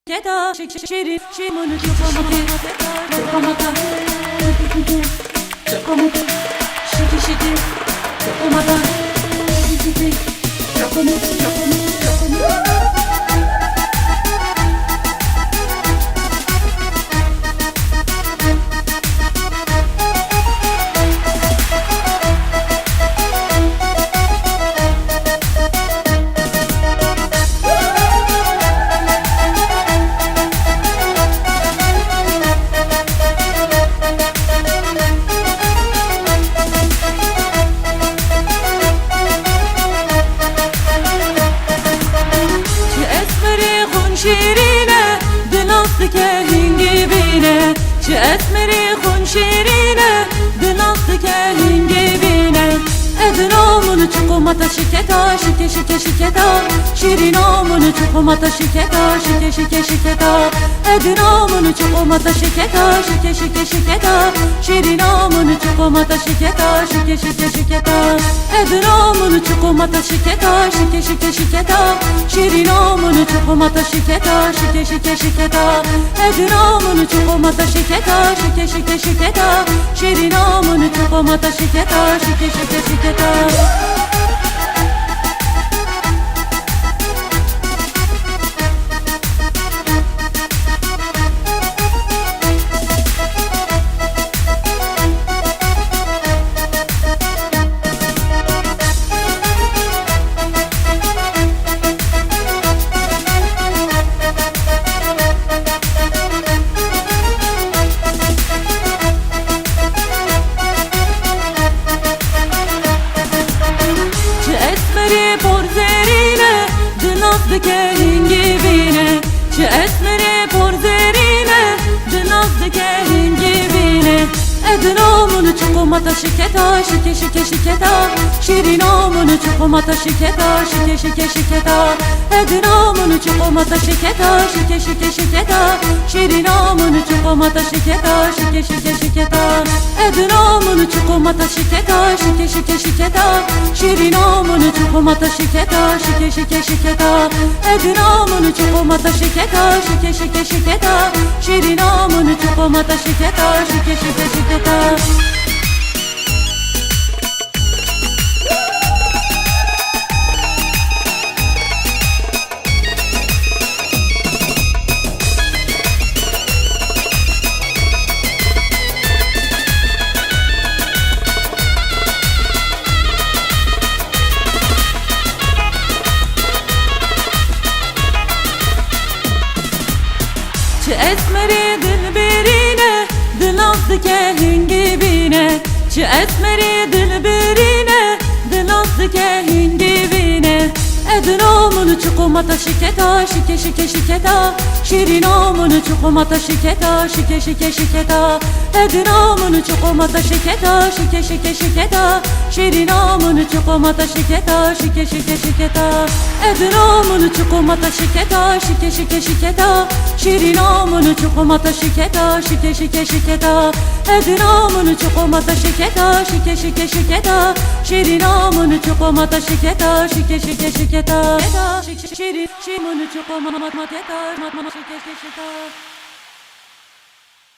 Keda şişiri şimunu çukamata şiki şiki çukamata şirine dinastı kehin gibine Çi esmeri hun şirine dinastı kehin gibine Edin omunu çukumata şiketa şike şike şiketa Şirin omunu çukumata şiketa şike şike şiketa Edin omunu çukumata şiketa şike şike şiketa Şirin omunu çukumata şiketa şike şike şiketa Edin omunu çukumata şiketa şike şike şiketa Şirin omunu çukumata şiketa şike şike şiketa Edin omunu çukumata şiketa şike şike şiketa Şirin omunu çukumata şiketa şike şike şiketa dinastı kehin gibine Çi esmeri porzerine dinastı kehin gibine Edin omunu çukumata şiketa şike şike şiketa Şirin omunu çukumata şiketa şike şike şiketa Edin omunu çukumata şiketa şike şike şiketa Şirin omunu çukumata şiketa şike şike şiketa Edin omunu çukumata şiketa şike şike şiketa Şirin omunu çukumata şiketa şike şike şiketa Edin omunu çukumata şiketa şike şike şiketa Şirin omunu çukumata şiketa şike şike şiketa Çi esmeri dilberine dinastı kehin gibine Çi esmeri dilberine dinastı kehin gibine Edin omunu çukumata şiketa şike şike şiketa Şirin omunu çukumata şiketa şike şike şiketa Edin omunu çukumata şiketa şike şike şiketa Şirin omunu çukumata şiketa şike şike şiketa Edin omunu çukumata şiketa şike şike şiketa Şirin omunu çukumata şiketa şike şike şiketa Edin omunu çukumata şiketa şike şike şiketa Şirin omunu çukumata şiketa şike şike şiketa Şirin omunu çukumata şiketa şike şike şiketa